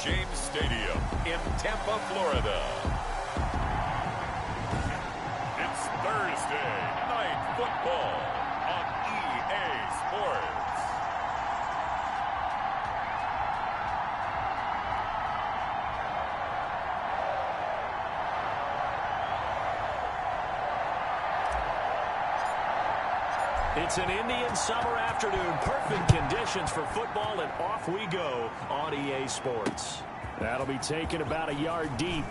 James Stadium in Tampa, Florida. It's Thursday Night Football on EA Sports. It's an Indian summer afternoon. Perfect conditions for football, and off we go on EA Sports. That'll be taken about a yard deep.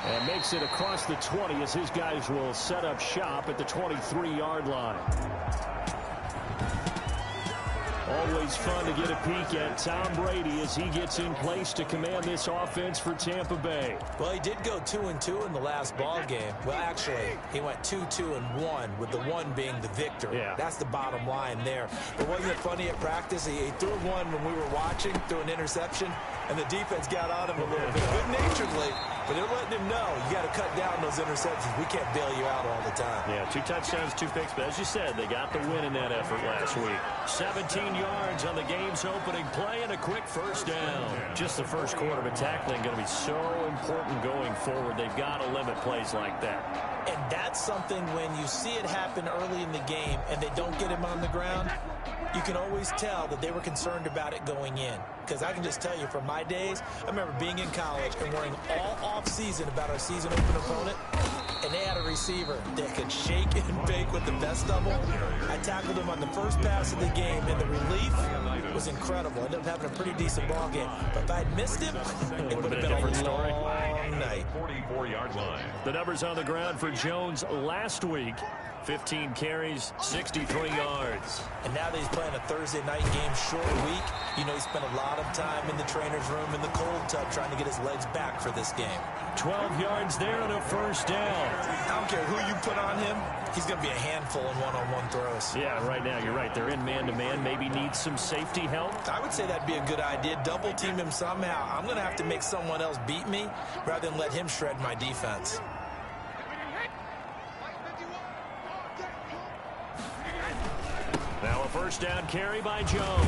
And makes it across the 20 as his guys will set up shop at the 23-yard line. Always fun to get a peek at Tom Brady as he gets in place to command this offense for Tampa Bay. Well, he did go 2-2 in the last ball game. Well, actually, he went 2-2-1, with the one being the victor. Yeah. That's the bottom line there. But wasn't it funny at practice? He threw one when we were watching, threw an interception, and the defense got on him a little bit, good-naturedly. But they're letting him know, you got to cut down those interceptions. We can't bail you out all the time. Yeah, 2 touchdowns, 2 picks. But as you said, they got the win in that effort last week. 17 yards on the game's opening play and a quick first down. Just the first quarter, but tackling going to be so important going forward. They've got to limit plays like that. And that's something when you see it happen early in the game and they don't get him on the ground, you can always tell that they were concerned about it going in. Because I can just tell you from my days, I remember being in college and worrying all off-season about our season open opponent, and they had a receiver that could shake and bake with the best of them. I tackled him on the first pass of the game, and the relief was incredible. I ended up having a pretty decent ball game. But if I had missed him, it would have been a different story. Night. 44-yard line. The numbers on the ground for Jones last week. 15 carries, 63 yards. And now that he's playing a Thursday night game, short week, you know he spent a lot of time in the trainer's room in the cold tub trying to get his legs back for this game. 12 yards there and a first down. I don't care who you put on him, he's going to be a handful in one-on-one throws. Yeah, right now you're right. They're in man-to-man. Maybe needs some safety help. I would say that'd be a good idea. Double team him somehow. I'm going to have to make someone else beat me rather than let him shred my defense. Now a first down carry by Jones.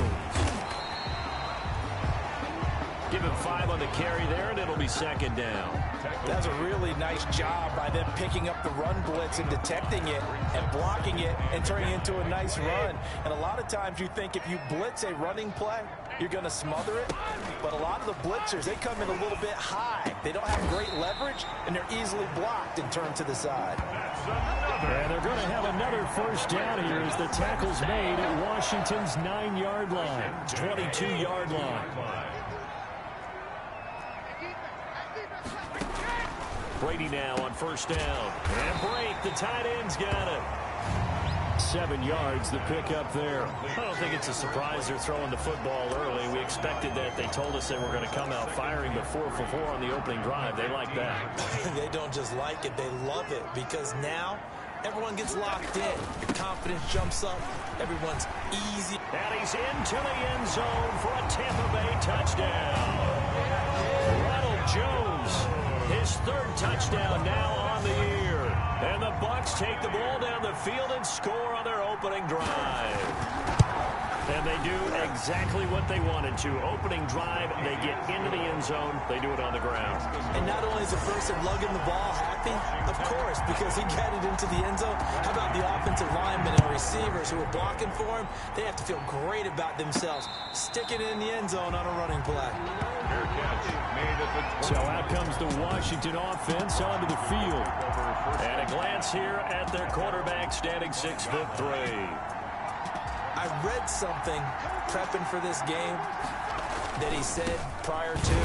Give him 5 on the carry there, and it'll be second down. That's a really nice job by them picking up the run blitz and detecting it and blocking it and turning it into a nice run. And a lot of times you think if you blitz a running play, you're going to smother it. But a lot of the blitzers, they come in a little bit high. They don't have great leverage, and they're easily blocked and turned to the side. And they're going to have another first down here as the tackle's made at Washington's 9-yard line, 22-yard line. Brady now on first down. And break. The tight end's got it. 7 yards, the pickup there. I don't think it's a surprise they're throwing the football early. We expected that. They told us they were going to come out firing the 4 for 4 on the opening drive. They like that. They don't just like it, they love it, because now everyone gets locked in. Confidence jumps up. Everyone's easy. And he's into the end zone for a Tampa Bay touchdown. Ronald Jones, his 3rd touchdown now on the year. And the Bucs take the ball down the field and score on their opening drive. And they do exactly what they wanted to. Opening drive, they get into the end zone. They do it on the ground. And not only is the person lugging the ball happy, of course, because he got it into the end zone. How about the offensive linemen and receivers who are blocking for him? They have to feel great about themselves, sticking it in the end zone on a running play. So out comes the Washington offense onto the field. And a glance here at their quarterback, standing 6'3". I read something prepping for this game that he said prior to,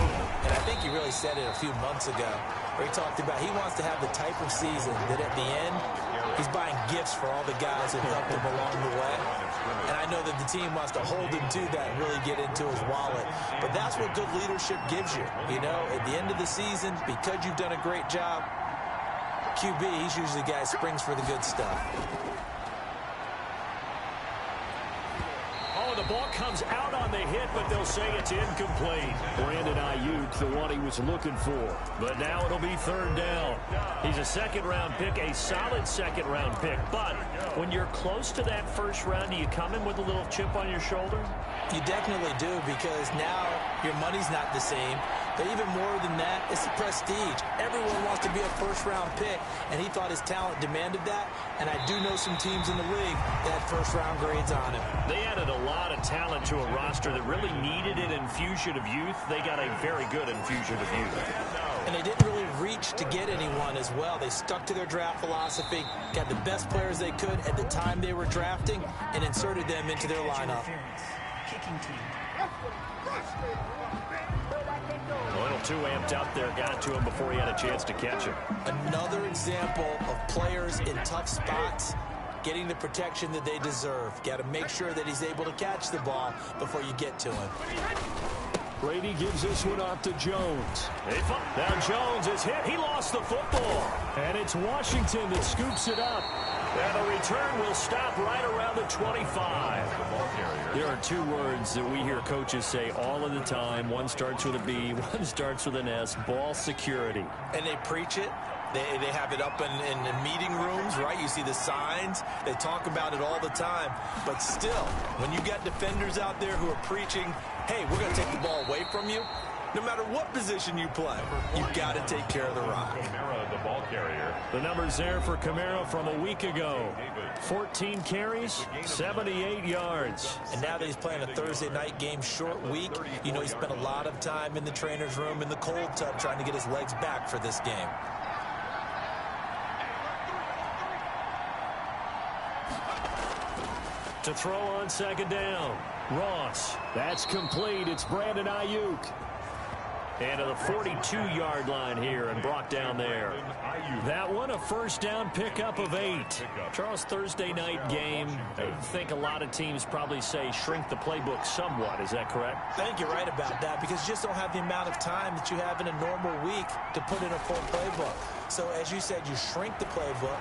and I think he really said it a few months ago, where he talked about he wants to have the type of season that at the end, he's buying gifts for all the guys who helped him along the way. And I know that the team wants to hold him to that and really get into his wallet. But that's what good leadership gives you. You know, at the end of the season, because you've done a great job, QB, he's usually the guy who springs for the good stuff. Oh, the ball comes out on the hit, but they'll say it's incomplete. Brandon Ayuk, the one he was looking for. But now it'll be third down. He's a second-round pick, a solid second-round pick. But when you're close to that first round, do you come in with a little chip on your shoulder? You definitely do, because now your money's not the same. But even more than that, it's the prestige. Everyone wants to be a first-round pick, and he thought his talent demanded that. And I do know some teams in the league that had first-round grades on him. They added a lot of talent to a roster that really needed an infusion of youth. They got a very good infusion of youth. And they didn't really reach to get anyone as well. They stuck to their draft philosophy, got the best players they could at the time they were drafting, and inserted them into their lineup. Kicking team. A little too amped up there, got it to him before he had a chance to catch it. Another example of players in tough spots getting the protection that they deserve. Got to make sure that he's able to catch the ball before you get to him. Brady gives this one off to Jones. Now Jones is hit. He lost the football. And it's Washington that scoops it up. And the return will stop right around the 25. There are two words that we hear coaches say all of the time. One starts with a B, one starts with an S. Ball security. And they preach it. They have it up in meeting rooms, right? You see the signs. They talk about it all the time. But still, when you got defenders out there who are preaching, hey, we're going to take the ball away from you, no matter what position you play, you've got to take care of the rock. Kamara, the ball carrier. The number's there for Kamara from a week ago. 14 carries, 78 yards. And now that he's playing a Thursday night game, short week, you know he spent a lot of time in the trainer's room in the cold tub trying to get his legs back for this game. To throw on second down. Ross. That's complete. It's Brandon Ayuk. And to the 42-yard line here and brought down there. That one, a first down pickup of 8. Charles, Thursday night game. I think a lot of teams probably say shrink the playbook somewhat. Is that correct? I think you're right about that, because you just don't have the amount of time that you have in a normal week to put in a full playbook. So as you said, you shrink the playbook.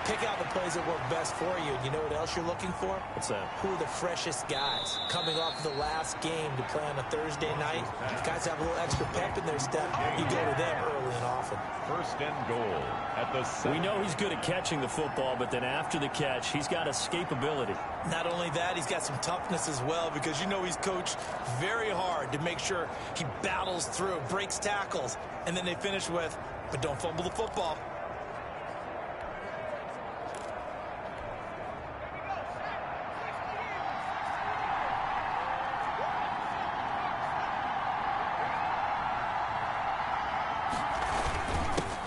Pick out the plays that work best for you. You know what else you're looking for? What's that? Who are the freshest guys coming off the last game to play on a Thursday night? If guys have a little extra pep in their step, you go to them early and often. First and goal at the 7. We know he's good at catching the football, but then after the catch, he's got escapability. Not only that, he's got some toughness as well, because you know he's coached very hard to make sure he battles through, breaks tackles, and then they finish with, but don't fumble the football.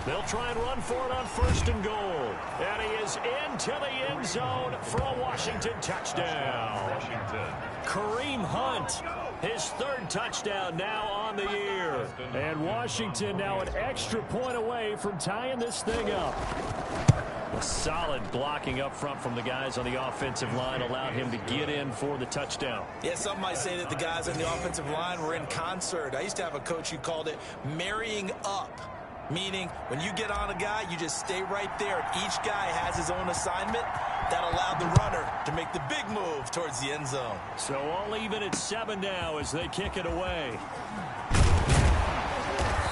They'll try and run for it on first and goal. And he is into the end zone for a Washington touchdown. Washington. Kareem Hunt, his third touchdown now on the year. And Washington now an extra point away from tying this thing up. A solid blocking up front from the guys on the offensive line allowed him to get in for the touchdown. Yeah, some might say that the guys on the offensive line were in concert. I used to have a coach who called it marrying up. Meaning, when you get on a guy, you just stay right there. Each guy has his own assignment. That allowed the runner to make the big move towards the end zone. So all even at 7 now as they kick it away.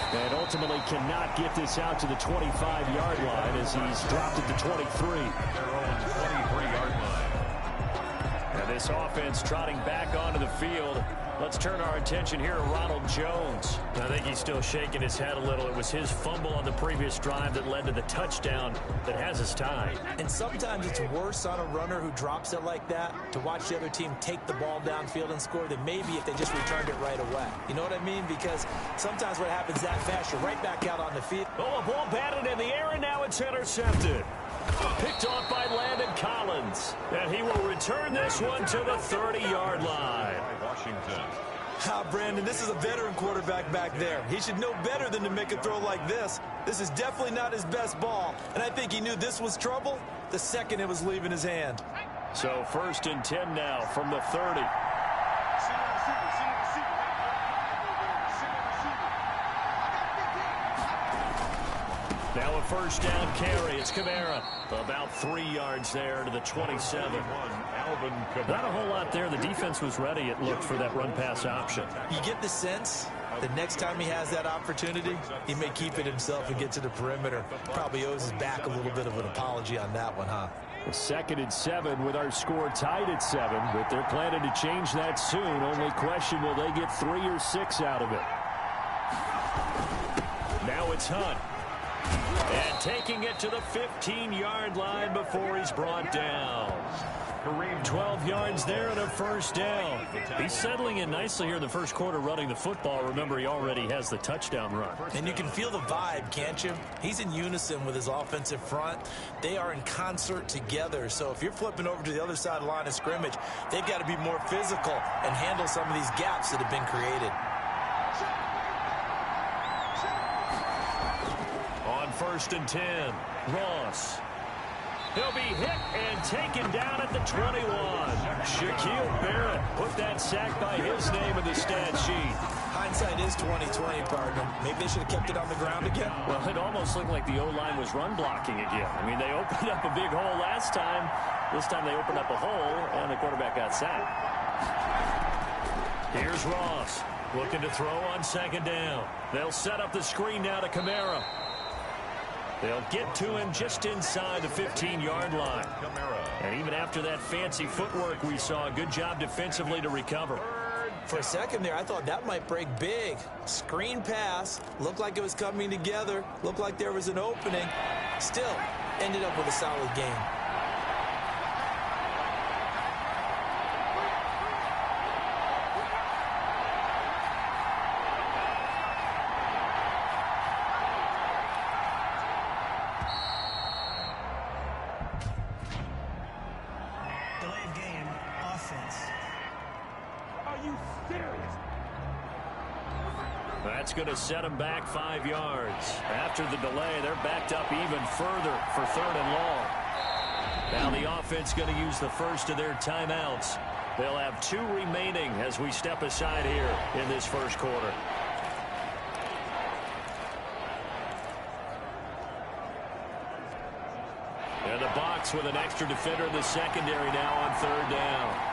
And ultimately cannot get this out to the 25-yard line as he's dropped at the 23. Their own 23-yard line. And this offense trotting back onto the field. Let's turn our attention here to Ronald Jones. I think he's still shaking his head a little. It was his fumble on the previous drive that led to the touchdown that has us tied. And sometimes it's worse on a runner who drops it like that to watch the other team take the ball downfield and score than maybe if they just returned it right away. You know what I mean? Because sometimes what happens that fast, you're right back out on the field. Oh, a ball batted in the air, and now it's intercepted. Picked off by Landon Collins. And he will return this one to the 30-yard line. Washington. Brandon, this is a veteran quarterback back there. He should know better than to make a throw like this. This is definitely not his best ball. And I think he knew this was trouble the second it was leaving his hand. So first and 10 now from the 30. Now a first down carry. It's Kamara. About 3 yards there to the 27. Not a whole lot there. The defense was ready, it looked, for that run-pass option. You get the sense the next time he has that opportunity, he may keep it himself and get to the perimeter. Probably owes his back a little bit of an apology on that one, huh? 2nd and 7 with our score tied at 7, but they're planning to change that soon. Only question, will they get 3 or 6 out of it? Now it's Hunt. And taking it to the 15-yard line before he's brought down. 12 yards there and a first down. He's settling in nicely here in the first quarter running the football. Remember, he already has the touchdown run. And you can feel the vibe, can't you? He's in unison with his offensive front. They are in concert together. So if you're flipping over to the other side of the line of scrimmage, they've got to be more physical and handle some of these gaps that have been created. On 1st and 10, Ross. He'll be hit and taken down at the 21. Shaquille Barrett put that sack by his name in the stat sheet. Hindsight is 20/20, partner. Maybe they should have kept it on the ground again. Well, it almost looked like the O-line was run blocking again. I mean, they opened up a big hole last time. This time they opened up a hole, and the quarterback got sacked. Here's Ross looking to throw on 2nd down. They'll set up the screen now to Kamara. They'll get to him just inside the 15-yard line. And even after that fancy footwork we saw, a good job defensively to recover. For a second there, I thought that might break big. Screen pass. Looked like it was coming together. Looked like there was an opening. Still, ended up with a solid game. That's going to set them back 5 yards. After the delay, they're backed up even further for 3rd and long. Now the offense going to use the first of their timeouts. They'll have 2 remaining as we step aside here in this first quarter. And the Bucs with an extra defender in the secondary now on 3rd down.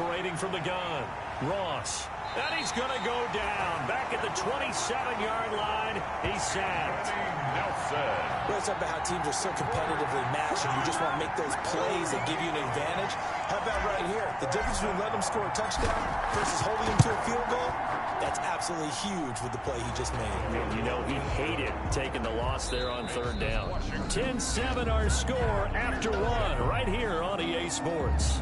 Operating from the gun, Ross. And he's going to go down. Back at the 27-yard line, he's sacked. Well, it's about how teams are so competitively matched, and you just want to make those plays that give you an advantage. How about right here? The difference between letting them score a touchdown versus holding them to a field goal, that's absolutely huge with the play he just made. You know, he hated taking the loss there on 3rd down. 10-7 our score after 1 right here on EA Sports.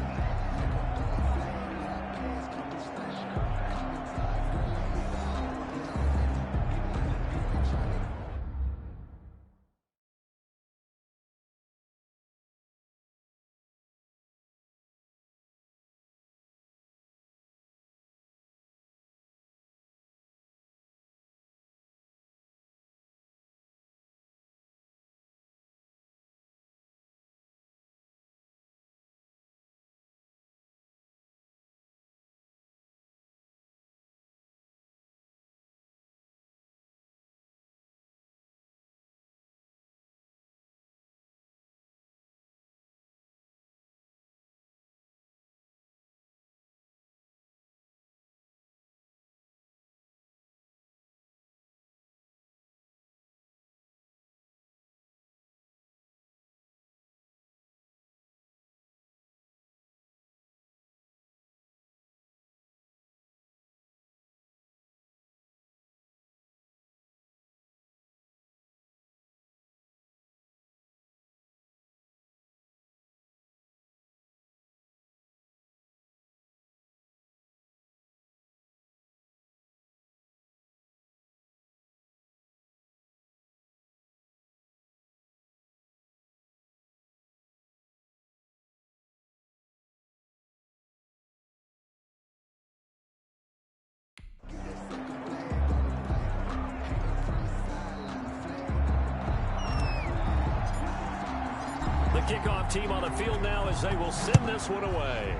team on the field now as they will send this one away.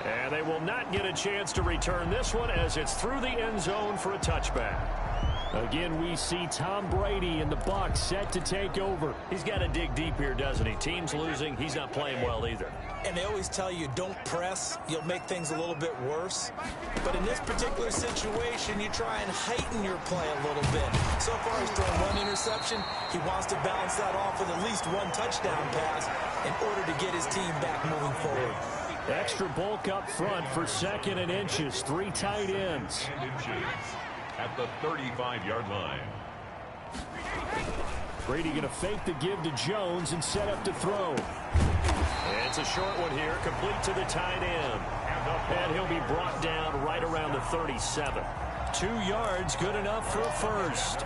And they will not get a chance to return this one as it's through the end zone for a touchback. Again, we see Tom Brady and the Bucs set to take over. He's got to dig deep here, doesn't he? Team's losing. He's not playing well either. And they always tell you, don't press. You'll make things a little bit worse. But in this particular situation, you try and heighten your play a little bit. So far, he's thrown one interception. He wants to balance that off with at least one touchdown pass in order to get his team back moving forward. Extra bulk up front for 2nd and inches. 3 tight ends. And inches at the 35-yard line. Brady going to fake the give to Jones and set up to throw. It's a short one here, complete to the tight end. And he'll be brought down right around the 37. 2 yards, good enough for a first.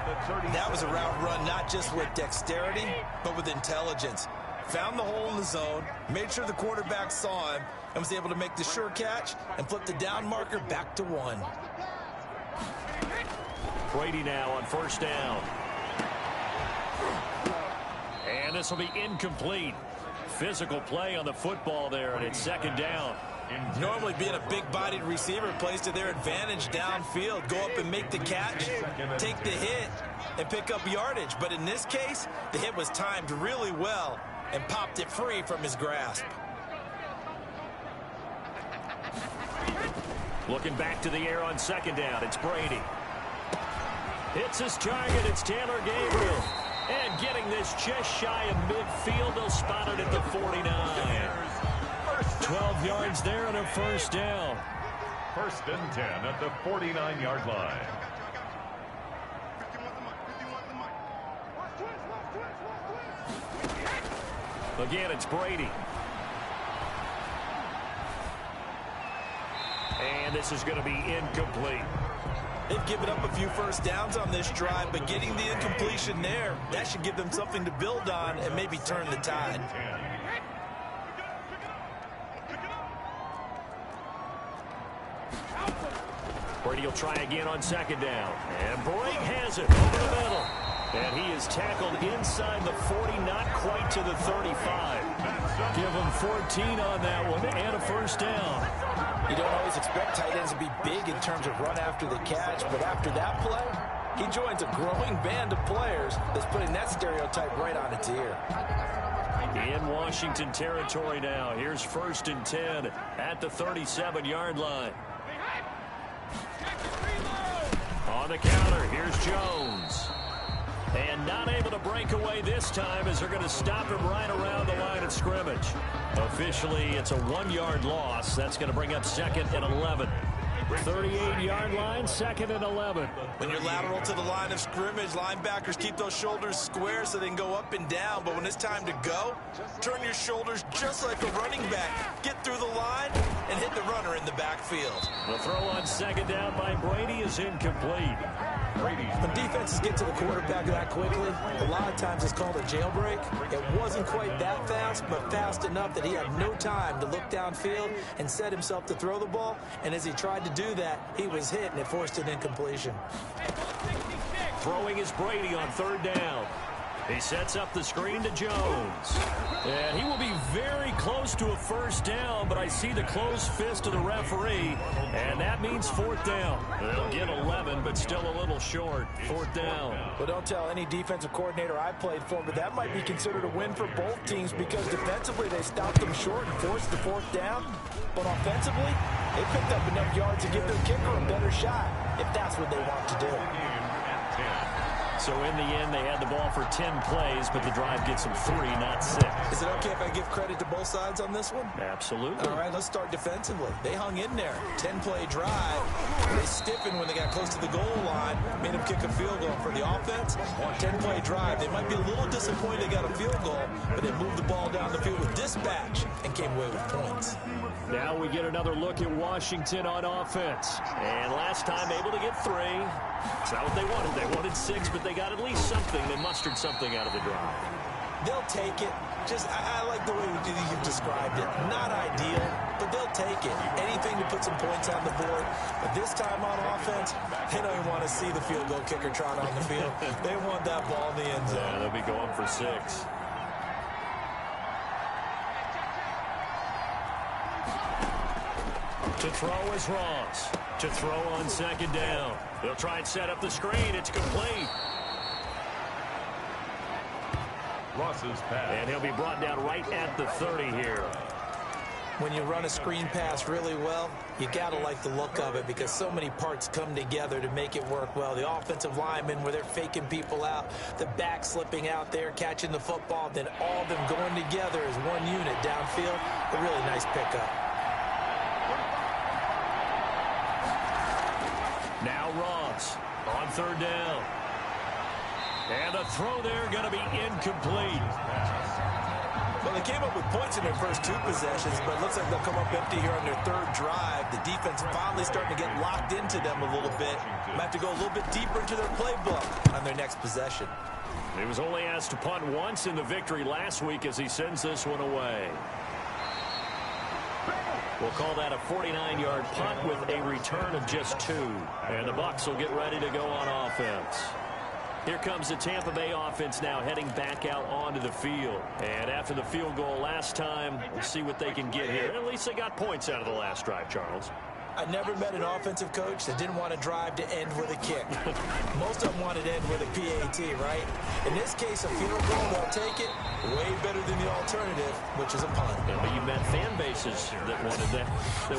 That was a route run not just with dexterity, but with intelligence. Found the hole in the zone, made sure the quarterback saw him, and was able to make the sure catch and flip the down marker back to 1. Brady now on 1st down. And this will be incomplete. Physical play on the football there, and it's 2nd down. Normally being a big-bodied receiver plays to their advantage downfield. Go up and make the catch, take the hit, and pick up yardage. But in this case, the hit was timed really well and popped it free from his grasp. Looking back to the air on 2nd down, it's Brady. Hits his target, it's Taylor Gabriel. And getting this just shy of midfield, they'll spot it at the 49. 12 yards there and a 1st down. 1st and 10 at the 49-yard line. Again, it's Brady. And this is going to be incomplete. They've given up a few 1st downs on this drive, but getting the incompletion there, that should give them something to build on and maybe turn the tide. Brady will try again on 2nd down. And Brake has it over the middle. And he is tackled inside the 40, not quite to the 35. Give him 14 on that one and a 1st down. You don't always expect tight ends to be big in terms of run after the catch, but after that play, he joins a growing band of players that's putting that stereotype right on its ear. In Washington territory now. Here's 1st and 10 at the 37-yard line. On the counter, here's Jones. And not able to break away this time as they're going to stop him right around the line of scrimmage. Officially, it's a 1-yard loss. That's going to bring up 2nd and 11. 38-yard line, 2nd and 11. When you're lateral to the line of scrimmage, linebackers keep those shoulders square so they can go up and down. But when it's time to go, turn your shoulders just like a running back. Get through the line and hit the runner in the backfield. The throw on 2nd down by Brady is incomplete. When defenses get to the quarterback that quickly, a lot of times it's called a jailbreak. It wasn't quite that fast, but fast enough that he had no time to look downfield and set himself to throw the ball. And as he tried to do that, he was hit, and it forced an incompletion. Throwing is Brady on 3rd down. He sets up the screen to Jones. And he will be very close to a 1st down, but I see the closed fist of the referee, and that means 4th down. They'll get 11, but still a little short. 4th down. Well, don't tell any defensive coordinator I played for, but that might be considered a win for both teams because defensively they stopped them short and forced the 4th down. But offensively, they picked up enough yards to give their kicker a better shot, if that's what they want to do. So in the end, they had the ball for 10 plays, but the drive gets them 3, not 6. Is it okay if I give credit to both sides on this one? Absolutely. All right, let's start defensively. They hung in there. 10-play drive. They stiffened when they got close to the goal line, made them kick a field goal. For the offense, 10-play drive. They might be a little disappointed they got a field goal, but they moved the ball down the field with dispatch and came away with points. Now we get another look at Washington on offense. And last time able to get 3. It's not what they wanted. They wanted 6, but they got at least something. They mustered something out of the drive. They'll take it. I like the way you've described it. Not ideal, but they'll take it. Anything to put some points on the board. But this time on offense, they don't even want to see the field goal kicker trot on the field. They want that ball in the end zone. Yeah, they'll be going for 6. To throw is Ross. To throw on second down. They'll try and set up the screen. It's complete. Ross's pass. And he'll be brought down right at the 30 here. When you run a screen pass really well, you got to like the look of it because so many parts come together to make it work well. The offensive linemen, where they're faking people out, the back slipping out there, catching the football, then all of them going together as one unit downfield. A really nice pickup. Now Ross on third down. And the throw there going to be incomplete. Well, they came up with points in their first 2 possessions, but it looks like they'll come up empty here on their third drive. The defense finally starting to get locked into them a little bit. Might have to go a little bit deeper into their playbook on their next possession. He was only asked to punt once in the victory last week as he sends this one away. We'll call that a 49-yard punt with a return of just 2. And the Bucs will get ready to go on offense. Here comes the Tampa Bay offense now heading back out onto the field. And after the field goal last time, we'll see what they can get here. At least they got points out of the last drive, Charles. I never met an offensive coach that didn't want to drive to end with a kick. Most of them wanted to end with a PAT, right? In this case, a field goal, they'll take it. Way better than the alternative, which is a punt. Yeah, but you met fan bases that wanted that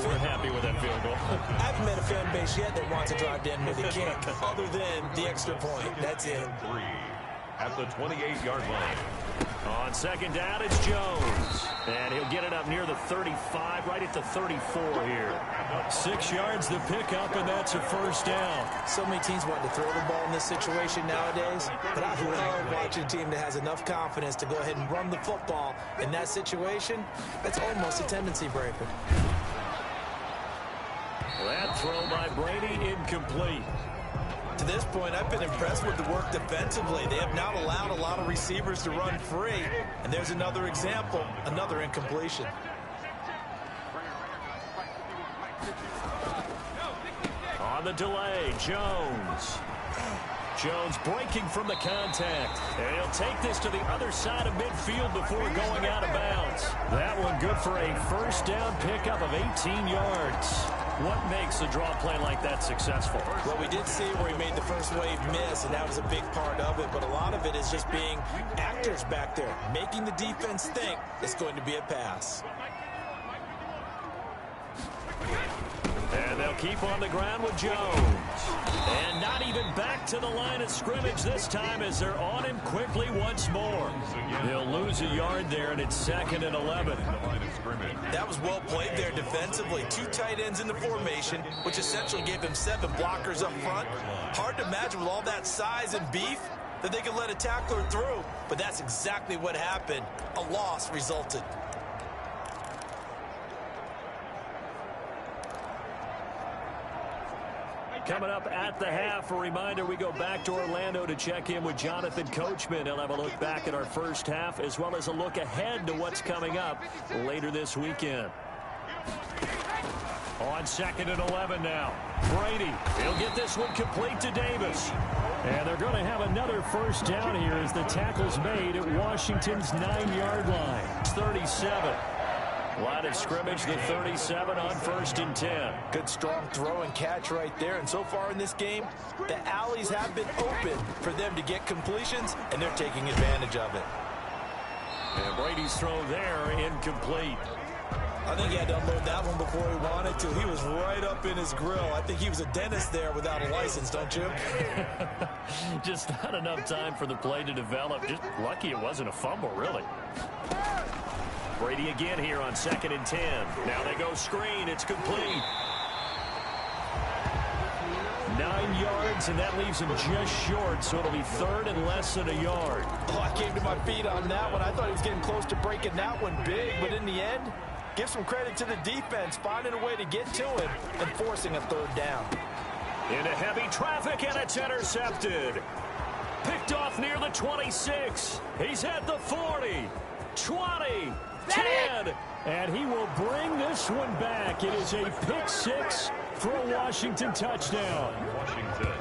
weren't happy with that field goal. I haven't met a fan base yet that wants to drive to end with a kick, other than the extra point. That's it. 3 at the 28-yard line. On second down, it's Jones. And he'll get it up near the 35, right at the 34 here. 6 yards the pickup, and that's a first down. So many teams want to throw the ball in this situation nowadays, but I love watching a team that has enough confidence to go ahead and run the football. In that situation, that's almost a tendency breaker. That throw by Brady incomplete. To this point, I've been impressed with the work defensively. They have not allowed a lot of receivers to run free. And there's another example, another incompletion. On the delay, Jones. Jones breaking from the contact. And he'll take this to the other side of midfield before going out of bounds. That one good for a first down pickup of 18 yards. What makes a draw play like that successful? Well, we did see where he made the first wave miss, and that was a big part of it. But a lot of it is just being actors back there, making the defense think it's going to be a pass. And they'll keep on the ground with Jones. And not even back to the line of scrimmage this time as they're on him quickly once more. They'll lose a yard there, and it's 2nd and 11. That was well played there defensively. 2 tight ends in the formation, which essentially gave them 7 blockers up front. Hard to imagine with all that size and beef that they could let a tackler through. But that's exactly what happened. A loss resulted. Coming up at the half, a reminder, we go back to Orlando to check in with Jonathan Coachman. He'll have a look back at our first half as well as a look ahead to what's coming up later this weekend. On 2nd and 11 now. Brady, he'll get this one complete to Davis. And they're going to have another first down here as the tackle's made at Washington's 9-yard line. It's 37. Line of scrimmage, the 37 on 1st and 10. Good strong throw and catch right there. And so far in this game, the alleys have been open for them to get completions, and they're taking advantage of it. And Brady's throw there incomplete. I think he had to unload that one before he wanted to. He was right up in his grill. I think he was a dentist there without a license, don't you? Just not enough time for the play to develop. Just lucky it wasn't a fumble, really. Brady again here on 2nd and 10. Now they go screen. It's complete. 9 yards, and that leaves him just short, so it'll be 3rd and less than a yard. Oh, I came to my feet on that one. I thought he was getting close to breaking that one big, but in the end, give some credit to the defense, finding a way to get to him and forcing a 3rd down. Into heavy traffic, and it's intercepted. Picked off near the 26. He's at the 40, 20, 10. And he will bring this one back. It is a pick six for a Washington touchdown. Washington.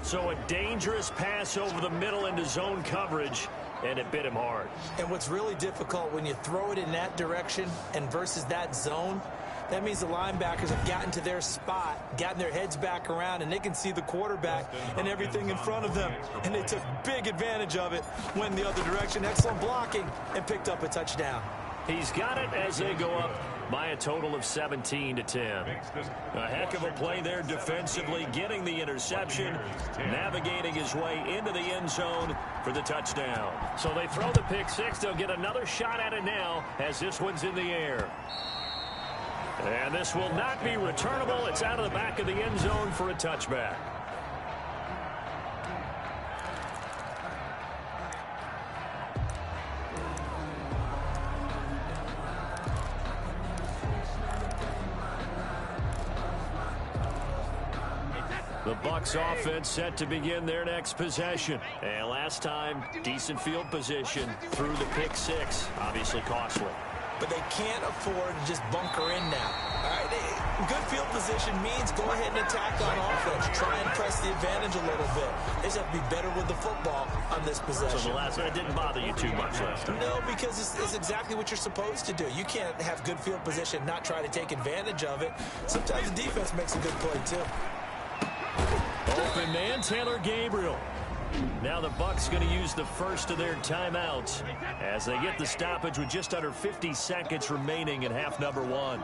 So a dangerous pass over the middle into zone coverage, and it bit him hard. And what's really difficult when you throw it in that direction and versus that zone, that means the linebackers have gotten to their spot, gotten their heads back around, and they can see the quarterback and everything in front of them. And they took big advantage of it, went the other direction. Excellent blocking, and picked up a touchdown. He's got it as they go up by a total of 17-10. A heck of a play there defensively, getting the interception, navigating his way into the end zone for the touchdown. So they throw the pick six. They'll get another shot at it now as this one's in the air. And this will not be returnable. It's out of the back of the end zone for a touchback. The Bucs offense set to begin their next possession. And last time, decent field position through the pick six. Obviously costly. But they can't afford to just bunker in now. All right, good field position means go ahead and attack on offense. Try and press the advantage a little bit. They just have to be better with the football on this possession. So the last one didn't bother you too much last time? No, because it's exactly what you're supposed to do. You can't have good field position, not try to take advantage of it. Sometimes the defense makes a good play, too. Open man, Taylor Gabriel. Now the Bucs going to use the first of their timeouts as they get the stoppage with just under 50 seconds remaining in half number one.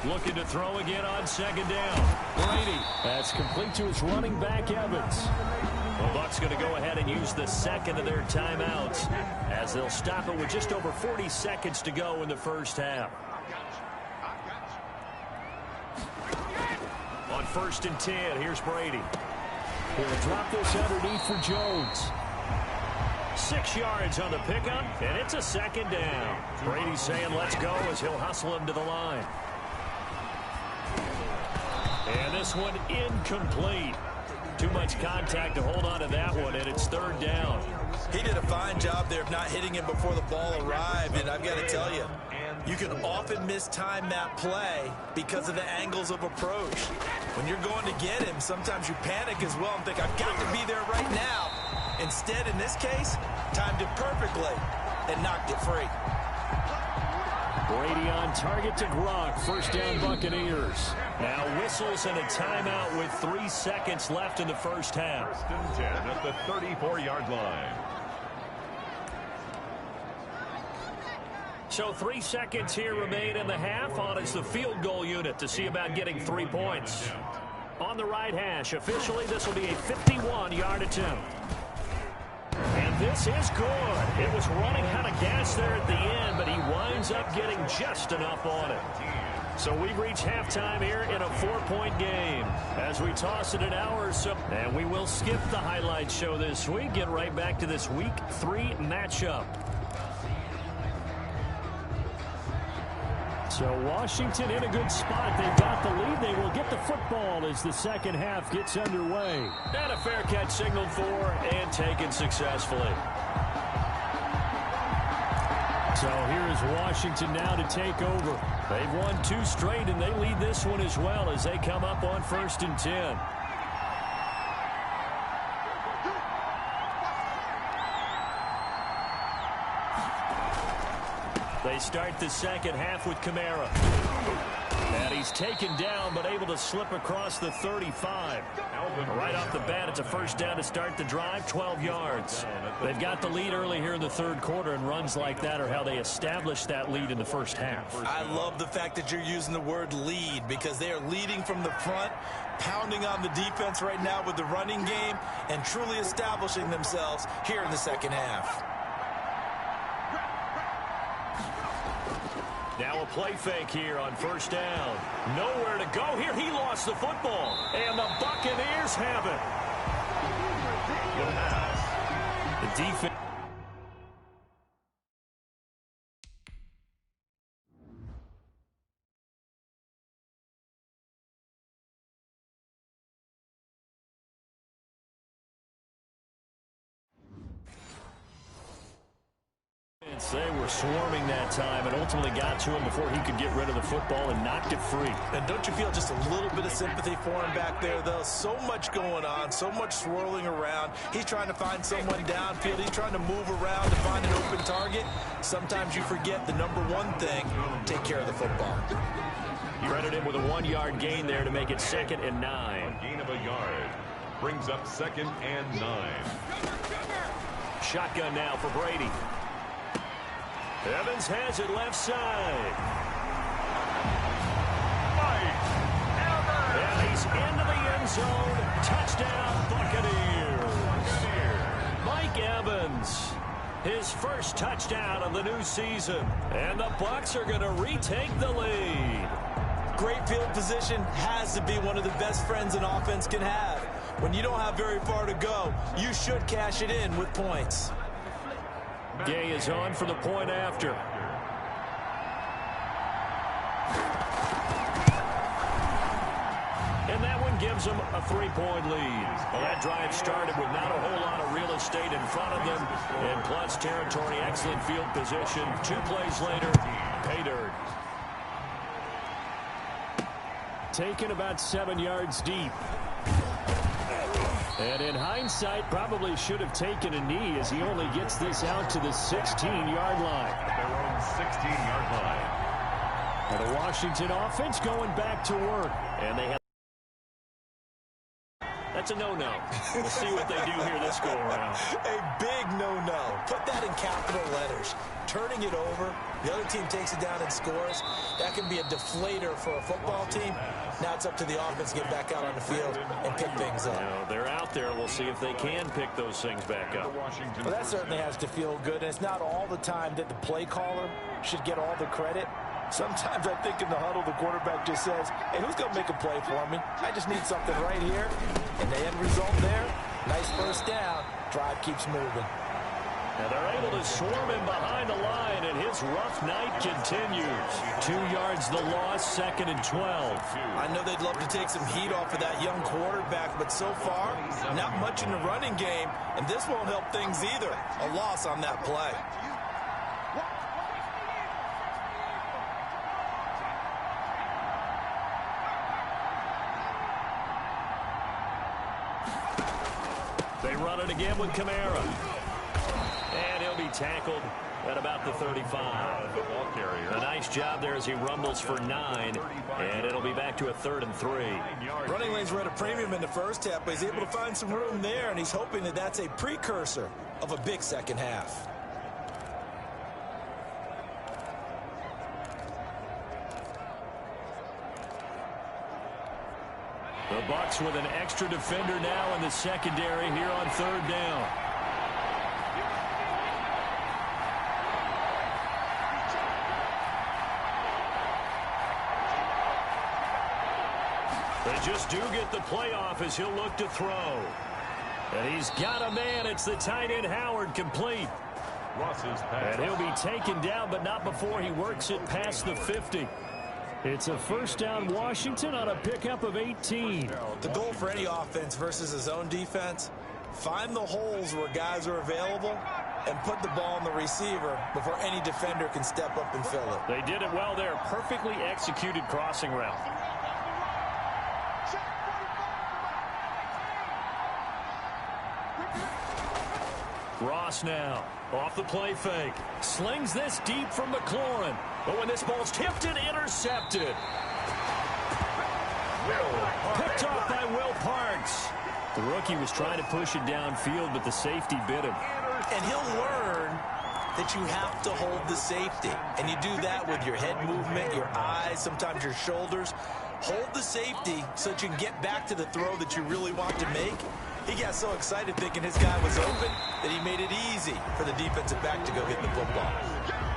Looking to throw again on second down. Brady. That's complete to his running back, Evans. The Bucs going to go ahead and use the second of their timeouts as they'll stop it with just over 40 seconds to go in the first half. On 1st and 10, here's Brady. He'll drop this underneath for Jones. 6 yards on the pickup, and it's a second down. Brady saying let's go as he'll hustle him to the line. And this one incomplete. Too much contact to hold on to that one, and it's third down. He did a fine job there of not hitting him before the ball arrived, and I've got to tell you, you can often mistime that play because of the angles of approach. When you're going to get him, sometimes you panic as well and think, I've got to be there right now. Instead, in this case, timed it perfectly and knocked it free. Brady on target to Gronk. First down, Buccaneers. Now whistles and a timeout with 3 seconds left in the first half. 1st and 10 at the 34-yard line. So 3 seconds here remain in the half. On is the field goal unit to see about getting 3 points. On the right hash, officially this will be a 51-yard attempt. And this is good. It was running out of gas there at the end, but he winds up getting just enough on it. So we've reached halftime here in a 4-point game as we toss it an hour or so. And we will skip the highlight show this week. Get right back to this Week 3 matchup. So Washington in a good spot. They've got the lead. They will get the football as the second half gets underway. And a fair catch signaled for and taken successfully. So here is Washington now to take over. They've won 2 straight, and they lead this one as well as they come up on 1st and 10. They start the second half with Kamara. And he's taken down, but able to slip across the 35. Right off the bat, it's a first down to start the drive, 12 yards. They've got the lead early here in the third quarter, and runs like that are how they establish that lead in the first half. I love the fact that you're using the word lead because they are leading from the front, pounding on the defense right now with the running game, and truly establishing themselves here in the second half. Now a play fake here on first down. Nowhere to go here. He lost the football. And the Buccaneers have it. The defense. offense. They were swarming that time and ultimately got to him before he could get rid of the football and knocked it free. And don't you feel just a little bit of sympathy for him back there, though? So much going on, so much swirling around. He's trying to find someone downfield. He's trying to move around to find an open target. Sometimes you forget the number one thing, take care of the football. Credit him with a 1-yard gain there to make it 2nd and 9. A gain of a yard brings up 2nd and 9. Shotgun now for Brady. Evans has it left side. And he's into the end zone. Touchdown, Buccaneers. Mike Evans, his first touchdown of the new season. And the Bucs are going to retake the lead. Great field position has to be one of the best friends an offense can have. When you don't have very far to go, you should cash it in with points. Gay is on for the point after. And that one gives them a 3-point lead. Well, that drive started with not a whole lot of real estate in front of them. And plus territory, excellent field position. 2 plays later, pay dirt. Taken about 7 yards deep. And in hindsight, probably should have taken a knee as he only gets this out to the 16-yard line. Their own 16-yard line. And the Washington offense going back to work. And they have... That's a no-no. We'll see what they do here this go-around. A big no-no. Put that in capital letters. Turning it over, the other team takes it down and scores. That can be a deflator for a football team. Now it's up to the offense to get back out on the field and pick things up. You know, they're out there. We'll see if they can pick those things back up. Well, that certainly has to feel good. And it's not all the time that the play caller should get all the credit. Sometimes I think in the huddle, the quarterback just says, hey, who's going to make a play for me? I just need something right here. And the end result there, nice first down. Drive keeps moving. And they're able to swarm him behind the line, and his rough night continues. 2 yards the loss, 2nd and 12. I know they'd love to take some heat off of that young quarterback, but so far, not much in the running game, and this won't help things either. A loss on that play. They run it again with Kamara. And he'll be tackled at about the 35. A nice job there as he rumbles for 9. And it'll be back to a 3rd and 3. Running lanes were at a premium in the first half, but he's able to find some room there, and he's hoping that that's a precursor of a big second half. The Bucs with an extra defender now in the secondary here on 3rd down. They just do get the playoff as he'll look to throw. And he's got a man. It's the tight end Howard, complete. Ross's pass. And he'll be taken down, but not before he works it past the 50. It's a first down Washington on a pickup of 18. The goal for any offense versus his own defense, find the holes where guys are available and put the ball on the receiver before any defender can step up and fill it. They did it well there. Perfectly executed crossing route. Ross now off the play fake. Slings this deep from McLaurin. But when this ball's tipped and intercepted. Picked off by Will Parks. The rookie was trying to push it downfield, but the safety bit him. And he'll learn that you have to hold the safety. And you do that with your head movement, your eyes, sometimes your shoulders. Hold the safety so that you can get back to the throw that you really want to make. He got so excited thinking his guy was open that he made it easy for the defensive back to go get the football.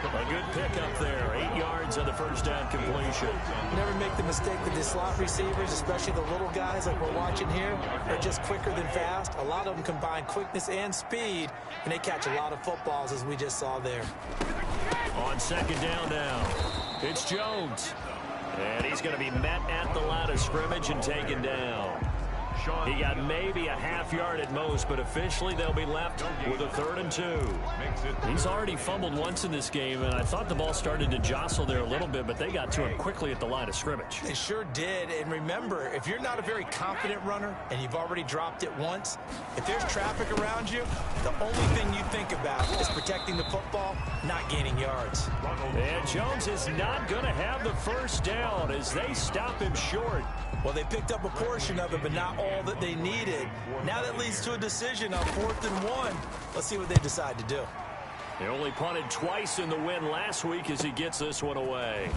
A good pickup there. 8 yards on the first down completion. Never make the mistake that the slot receivers, especially the little guys like we're watching here, are just quicker than fast. A lot of them combine quickness and speed, and they catch a lot of footballs, as we just saw there. On second down now, it's Jones. And he's going to be met at the line of scrimmage and taken down. He got maybe a half yard at most, but officially they'll be left with a 3rd and 2. He's already fumbled once in this game, and I thought the ball started to jostle there a little bit, but they got to him quickly at the line of scrimmage. They sure did. And remember, if you're not a very confident runner and you've already dropped it once, if there's traffic around you, the only thing you think about is protecting the football, not gaining yards. And Jones is not going to have the first down as they stop him short. Well, they picked up a portion of it, but not all that they needed. Now that leads to a decision on 4th and 1. Let's see what they decide to do. They only punted twice in the win last week as he gets this one away.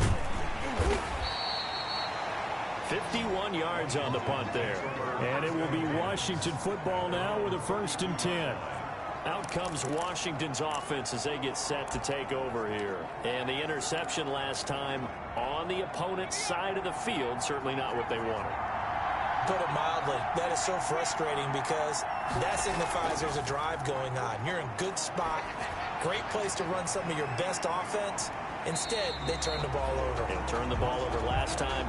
51 yards on the punt there. And it will be Washington football now with a 1st and 10. Out comes Washington's offense as they get set to take over here. And the interception last time on the opponent's side of the field, certainly not what they wanted. Put it mildly, that is so frustrating because that signifies there's a drive going on. You're in good spot, great place to run some of your best offense. Instead, they turn the ball over. They turned the ball over last time.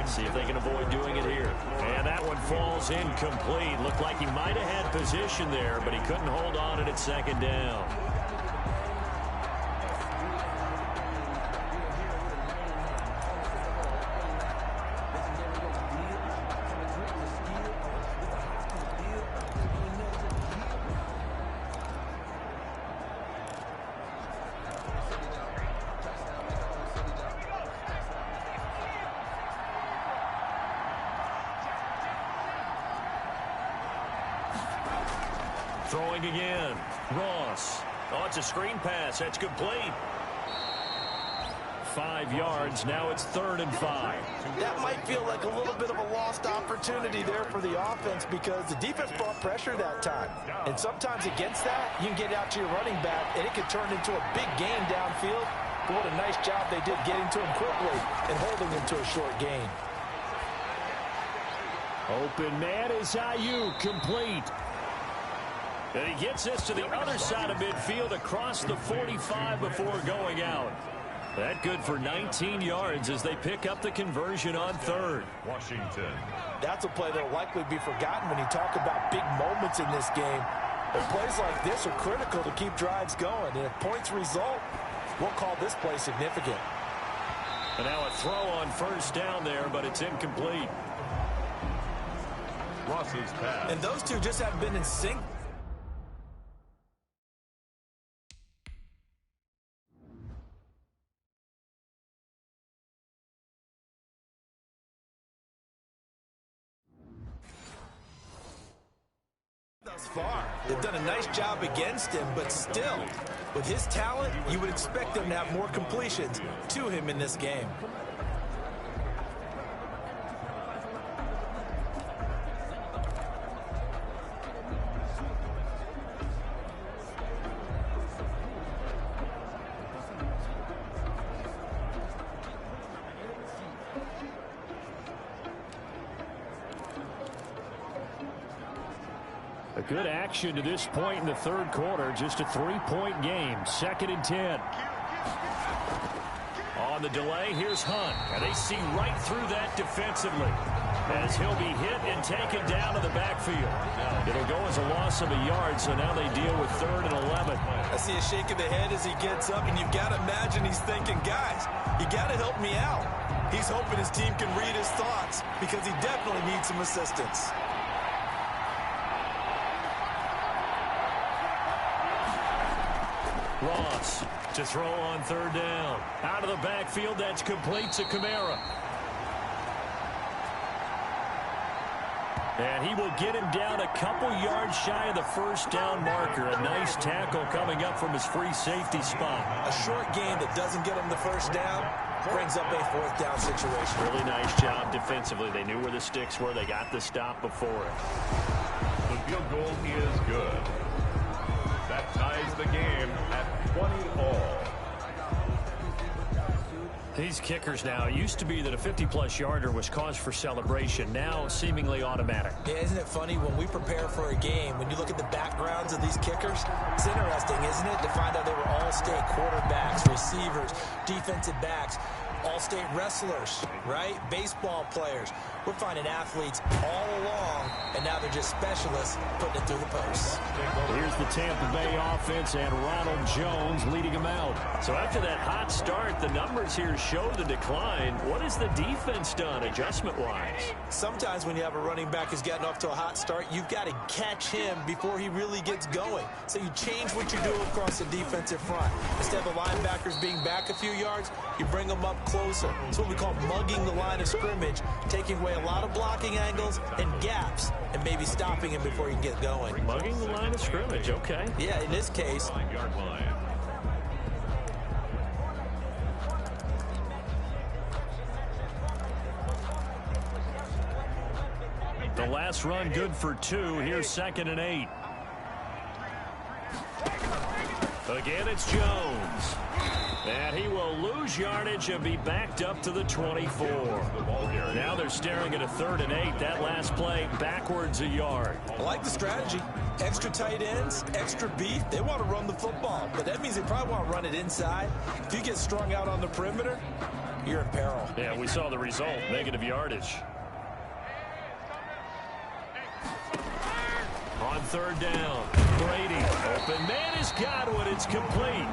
See if they can avoid doing it here. And that one falls incomplete. Looked like he might have had position there, but he couldn't hold on at 2nd down. Throwing again. Ross. Oh, it's a screen pass. That's complete. 5 yards. Now it's 3rd and 5. That might feel like a little bit of a lost opportunity there for the offense because the defense brought pressure that time. And sometimes against that, you can get out to your running back, and it can turn into a big gain downfield. But what a nice job they did getting to him quickly and holding him to a short gain. Open man is Ayuk, complete. And he gets this to the other side of midfield across the 45 before going out. That good for 19 yards as they pick up the conversion on 3rd. Washington. That's a play that will likely be forgotten when you talk about big moments in this game. But plays like this are critical to keep drives going. And if points result, we'll call this play significant. And now a throw on 1st down there, but it's incomplete. Ross's pass. And those two just haven't been in sync. Thus far, they've done a nice job against him, but still, with his talent, you would expect them to have more completions to him in this game. A good action to this point in the 3rd quarter. Just a 3-point game. 2nd and 10. On the delay, here's Hunt. And they see right through that defensively as he'll be hit and taken down to the backfield. It'll go as a loss of a yard, so now they deal with 3rd and 11. I see a shake of the head as he gets up, and you've got to imagine he's thinking, guys, you got to help me out. He's hoping his team can read his thoughts because he definitely needs some assistance. Ross to throw on 3rd down. Out of the backfield, that's complete to Kamara. And he will get him down a couple yards shy of the 1st down marker. A nice tackle coming up from his free safety spot. A short gain that doesn't get him the 1st down brings up a 4th down situation. Really nice job defensively. They knew where the sticks were. They got the stop before it. The field goal is good. That ties the game at 20 all. These kickers now, it used to be that a 50-plus yarder was cause for celebration. Now seemingly automatic. Yeah, isn't it funny when we prepare for a game, when you look at the backgrounds of these kickers, it's interesting, isn't it, to find out they were all-state quarterbacks, receivers, defensive backs. all-state wrestlers, right? Baseball players. We're finding athletes all along, and now they're just specialists putting it through the posts. Here's the Tampa Bay offense and Ronald Jones leading them out. So after that hot start, the numbers here show the decline. What has the defense done adjustment-wise? Sometimes when you have a running back who's gotten off to a hot start, you've got to catch him before he really gets going. So you change what you do across the defensive front. Instead of the linebackers being back a few yards, you bring them up closer. It's what we call mugging the line of scrimmage, taking away a lot of blocking angles and gaps, and maybe stopping him before he can get going. Mugging the line of scrimmage, okay. Yeah, in this case. 9-yard line. The last run good for 2. Here's 2nd and 8. Again, it's Jones. And he will lose yardage and be backed up to the 24. Now they're staring at a 3rd and 8. That last play backwards a yard. I like the strategy. Extra tight ends, extra beef. They want to run the football, but that means they probably want to run it inside. If you get strung out on the perimeter, you're in peril. Yeah, we saw the result, negative yardage. On 3rd down, Brady. Open man is Godwin. It's complete.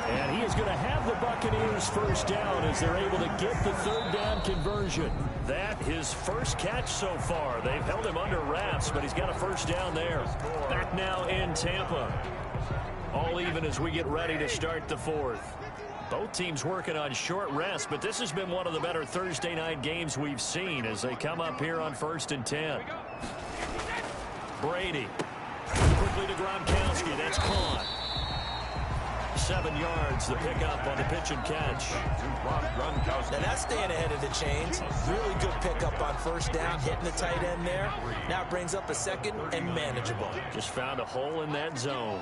And he is going to have the Buccaneers first down as they're able to get the 3rd down conversion. That his first catch so far. They've held him under wraps, but he's got a first down there. Back now in Tampa. All even as we get ready to start the 4th. Both teams working on short rest, but this has been one of the better Thursday night games we've seen as they come up here on 1st and 10. Brady. Quickly to Gronkowski. That's caught. 7 yards, the pickup on the pitch and catch. Now that's staying ahead of the chains. Really good pickup on 1st down, hitting the tight end there. Now it brings up a 2nd and manageable. Just found a hole in that zone.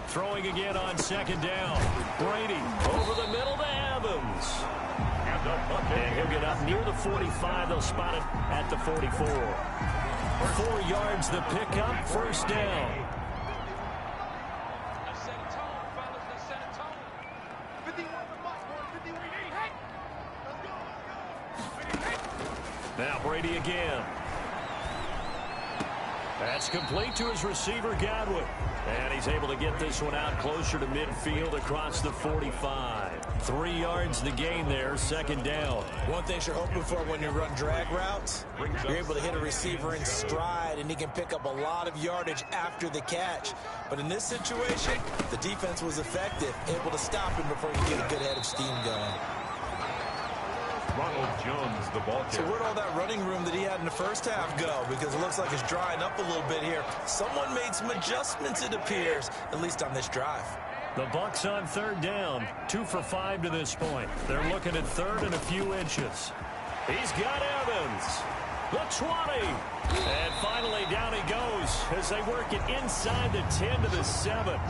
Throwing again on 2nd down. Brady over the middle to Evans. And he'll get up near the 45. They'll spot it at the 44. 4 yards the pickup, 1st down. Now Brady again. That's complete to his receiver, Godwin. And he's able to get this one out closer to midfield across the 45. 3 yards the gain there, 2nd down. One thing you're hoping for when you run drag routes, you're able to hit a receiver in stride, and he can pick up a lot of yardage after the catch. But in this situation, the defense was effective, able to stop him before he get a good head of steam going. Ronald Jones, the ball carrier. So where'd all that running room that he had in the first half go? Because it looks like it's drying up a little bit here. Someone made some adjustments, it appears, at least on this drive. The Bucs on 3rd down, 2 for 5 to this point. They're looking at 3rd and a few inches. He's got Evans. The 20. And finally down he goes as they work it inside the 10 to the 7.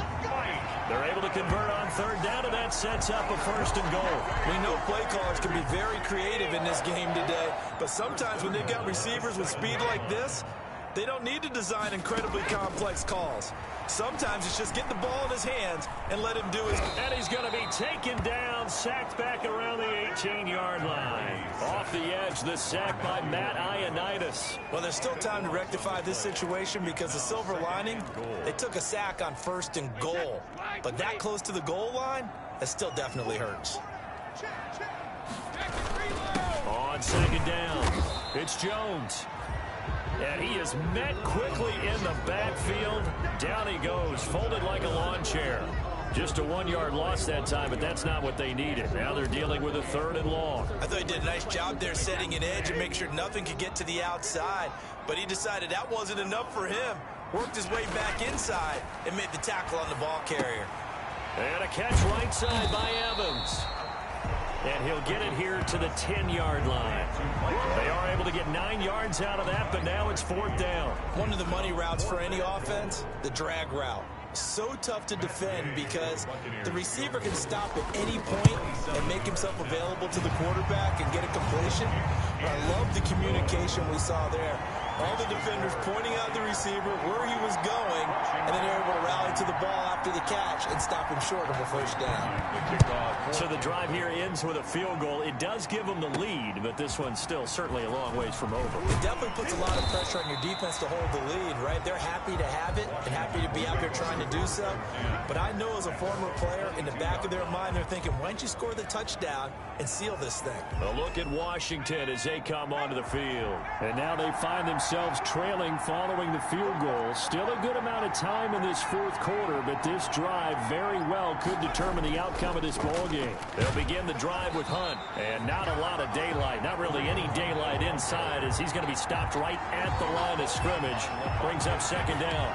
They're able to convert on 3rd down, and that sets up a 1st and goal. We know play callers can be very creative in this game today, but sometimes when they've got receivers with speed like this, they don't need to design incredibly complex calls. Sometimes it's just get the ball in his hands and let him do his... And he's going to be taken down, sacked back around the 18-yard line. Off the edge, the sack by Matt Ioannidis. Well, there's still time to rectify this situation because the silver lining, they took a sack on 1st and goal. But that close to the goal line, that still definitely hurts. On 2nd down, it's Jones. And he is met quickly in the backfield. Down he goes, folded like a lawn chair. Just a 1-yard loss that time, but that's not what they needed. Now they're dealing with a 3rd and long. I thought he did a nice job there setting an edge and make sure nothing could get to the outside. But he decided that wasn't enough for him. Worked his way back inside and made the tackle on the ball carrier. And a catch right side by Evans. And he'll get it here to the 10-yard line. They are able to get 9 yards out of that, but now it's 4th down. One of the money routes for any offense, the drag route. So tough to defend because the receiver can stop at any point and make himself available to the quarterback and get a completion. But I love the communication we saw there. All the defenders pointing out the receiver where he was going, and then they're able to rally to the ball after the catch and stop him short of a first down. So the drive here ends with a field goal. It does give them the lead, but this one's still certainly a long ways from over. It definitely puts a lot of pressure on your defense to hold the lead, right? They're happy to have it and happy to be out there trying to do so. But I know as a former player, in the back of their mind, they're thinking, why don't you score the touchdown and seal this thing? A look at Washington as they come onto the field. And now they find themselves trailing following the field goal. Still a good amount of time in this fourth quarter, but this drive very well could determine the outcome of this ball game. They'll begin the drive with Hunt, and not a lot of daylight, not really any daylight inside, as he's going to be stopped right at the line of scrimmage. Brings up second down.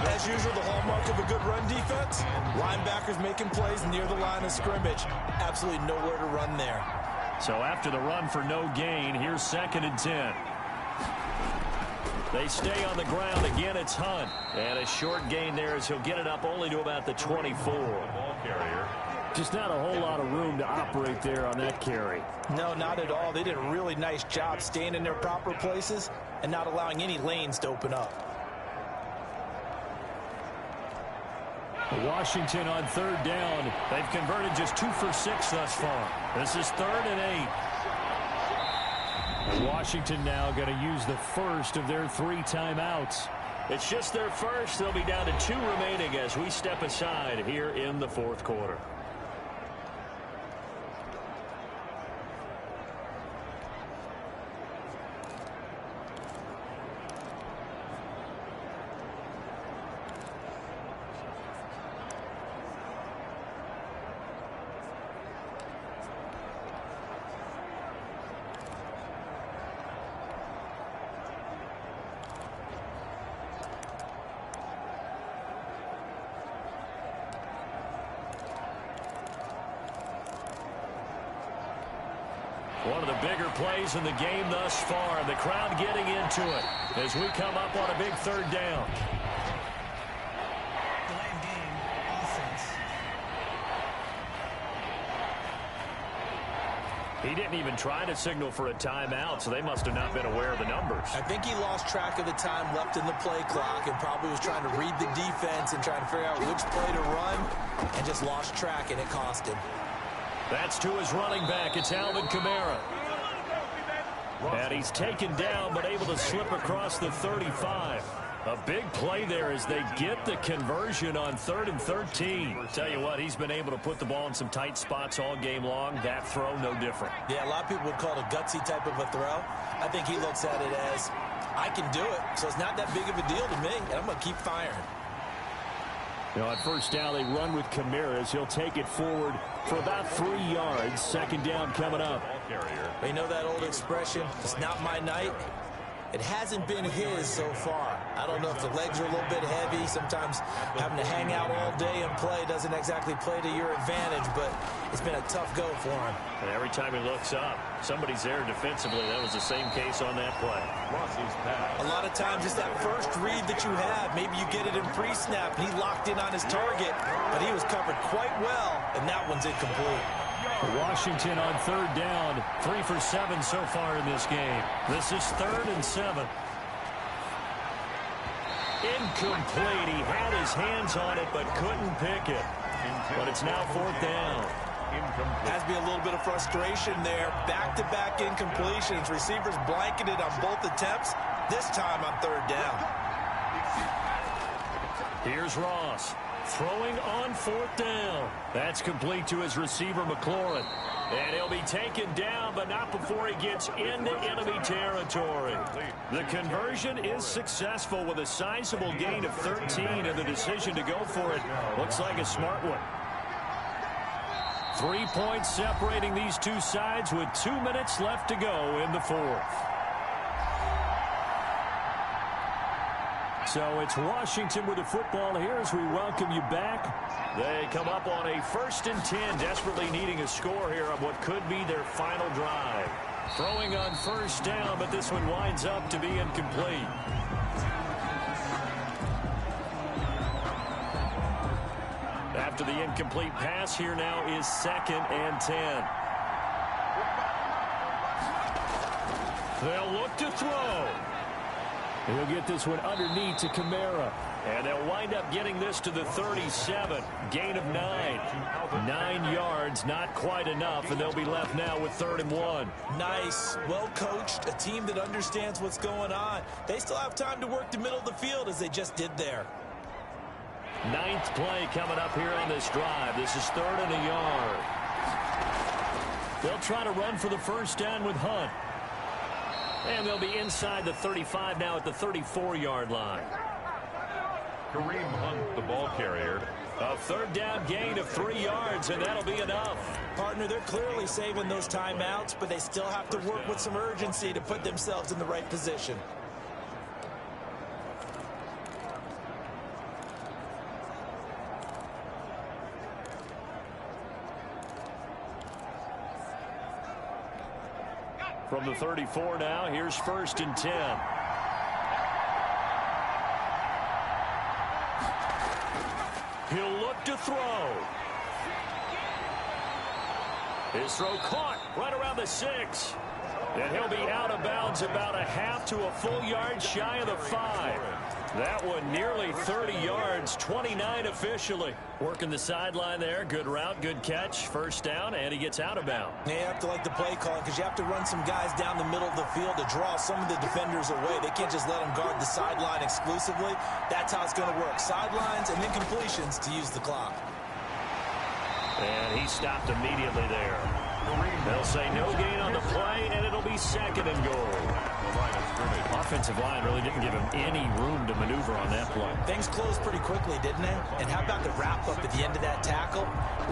As usual, the hallmark of a good run defense, linebackers making plays near the line of scrimmage. Absolutely nowhere to run there. So after the run for no gain, here's 2nd and 10. They stay on the ground. Again, it's Hunt. And a short gain there as he'll get it up only to about the 24. Ball carrier. Just not a whole lot of room to operate there on that carry. No, not at all. They did a really nice job staying in their proper places and not allowing any lanes to open up. Washington on 3rd down. They've converted just 2 for 6 thus far. This is 3rd and 8. Washington now going to use the first of their 3 timeouts. It's just their first. They'll be down to 2 remaining as we step aside here in the fourth quarter. One of the bigger plays in the game thus far, and the crowd getting into it as we come up on a big 3rd down. Delayed game, offense. He didn't even try to signal for a timeout, so they must have not been aware of the numbers. I think he lost track of the time left in the play clock and probably was trying to read the defense and trying to figure out which play to run and just lost track, and it cost him. That's to his running back. It's Alvin Kamara. And he's taken down but able to slip across the 35. A big play there as they get the conversion on 3rd and 13. Tell you what, he's been able to put the ball in some tight spots all game long. That throw, no different. Yeah, a lot of people would call it a gutsy type of a throw. I think he looks at it as, I can do it, so it's not that big of a deal to me, and I'm going to keep firing. You know, on 1st down, they run with Kamara as he'll take it forward for about 3 yards. 2nd down coming up. You know that old expression, it's not my night? It hasn't been his so far. I don't know if the legs are a little bit heavy. Sometimes having to hang out all day and play doesn't exactly play to your advantage, but it's been a tough go for him. And every time he looks up, somebody's there defensively. That was the same case on that play. A lot of times it's that first read that you have. Maybe you get it in pre-snap, and he locked in on his target, but he was covered quite well, and that one's incomplete. Washington on 3rd down, 3 for 7 so far in this game. This is 3rd and 7. Incomplete. He had his hands on it but couldn't pick it. But it's now 4th down. Has to be a little bit of frustration there. Back-to-back incompletions. Receivers blanketed on both attempts. This time on 3rd down. Here's Ross. Throwing on 4th down. That's complete to his receiver, McLaurin. And he'll be taken down, but not before he gets into enemy territory. The conversion is successful with a sizable gain of 13, and the decision to go for it looks like a smart one. 3 points separating these two sides with 2 minutes left to go in the 4th. So it's Washington with the football here as we welcome you back. They come up on a 1st and 10, desperately needing a score here on what could be their final drive. Throwing on 1st down, but this one winds up to be incomplete. After the incomplete pass, here now is 2nd and 10. They'll look to throw. He'll get this one underneath to Kamara. And they'll wind up getting this to the 37. Gain of 9. 9 yards, not quite enough, and they'll be left now with 3rd and 1. Nice. Well coached. A team that understands what's going on. They still have time to work the middle of the field as they just did there. 9th play coming up here on this drive. This is 3rd and a yard. They'll try to run for the first down with Hunt. And they'll be inside the 35 now at the 34-yard line. Kareem Hunt, the ball carrier. A 3rd down gain of 3 yards, and that'll be enough. Partner, they're clearly saving those timeouts, but they still have to work with some urgency to put themselves in the right position. From the 34 now, here's 1st and 10. He'll look to throw. His throw caught right around the 6. And he'll be out of bounds about a half to a full yard shy of the 5. That one nearly 30 yards, 29 officially. Working the sideline there. Good route, good catch. 1st down, and he gets out of bounds. You have to like the play calling because you have to run some guys down the middle of the field to draw some of the defenders away. They can't just let them guard the sideline exclusively. That's how it's going to work. Sidelines and then completions to use the clock. And he stopped immediately there. They'll say no gain on the play, and it'll be 2nd and goal. Offensive line really didn't give him any room to maneuver on that play. Things closed pretty quickly, didn't they? And how about the wrap-up at the end of that tackle?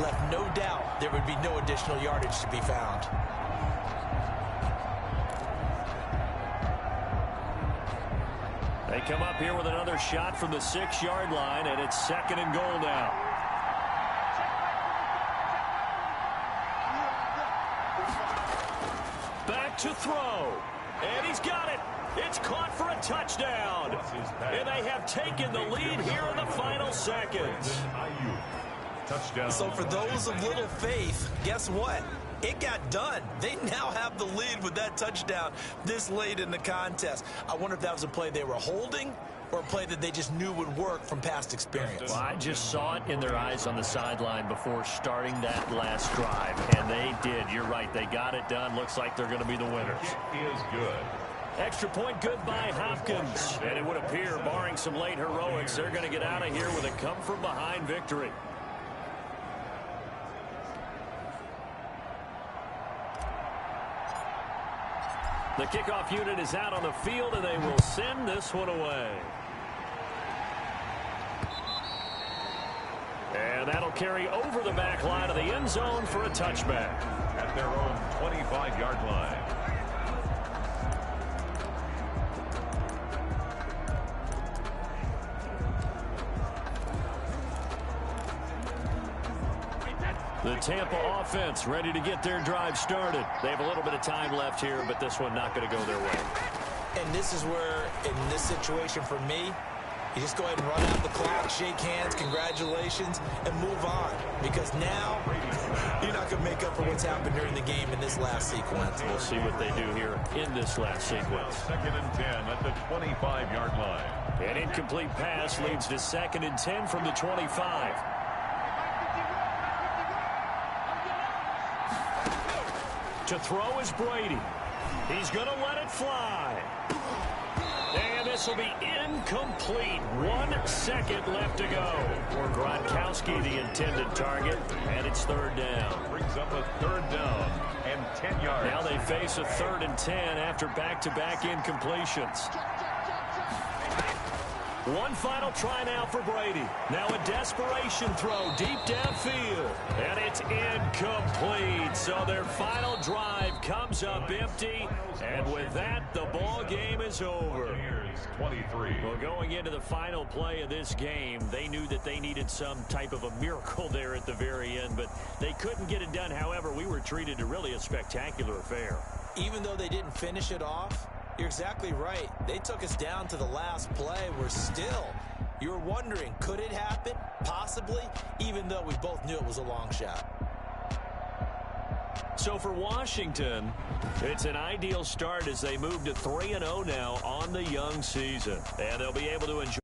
Left no doubt there would be no additional yardage to be found. They come up here with another shot from the 6-yard line, and it's 2nd and goal now. Back to throw. And he's got it. It's caught for a touchdown. And they have taken the lead here in the final seconds. Touchdown. So for those of little faith, guess what? It got done. They now have the lead with that touchdown this late in the contest. I wonder if that was a play they were holding or a play that they just knew would work from past experience. Well, I just saw it in their eyes on the sideline before starting that last drive, and they did. You're right. They got it done. Looks like they're going to be the winners. It is good. Extra point good by Hopkins. And it would appear, barring some late heroics, they're going to get out of here with a come-from-behind victory. The kickoff unit is out on the field, and they will send this one away. And that'll carry over the back line of the end zone for a touchback. At their own 25-yard line. The Tampa offense ready to get their drive started. They have a little bit of time left here, but this one not going to go their way. And this is where, in this situation for me, you just go ahead and run out the clock, shake hands, congratulations, and move on. Because now, you're not going to make up for what's happened during the game in this last sequence. We'll see what they do here in this last sequence. 2nd and 10 at the 25-yard line. An incomplete pass leads to 2nd and 10 from the 25. To throw is Brady. He's going to let it fly. And this will be incomplete. 1 second left to go. For Gronkowski, the intended target, and it's 3rd down. Brings up a 3rd down and 10 yards. Now they face a 3rd and 10 after back-to-back incompletions. One final try now for Brady. Now a desperation throw deep downfield. And it's incomplete. So their final drive comes up empty. And with that, the ball game is over. 23. Well, going into the final play of this game, they knew that they needed some type of a miracle there at the very end, but they couldn't get it done. However, we were treated to really a spectacular affair. Even though they didn't finish it off, you're exactly right. They took us down to the last play. We're still, you're wondering, could it happen? Possibly, even though we both knew it was a long shot. So for Washington, it's an ideal start as they move to 3-0 now on the young season. And they'll be able to enjoy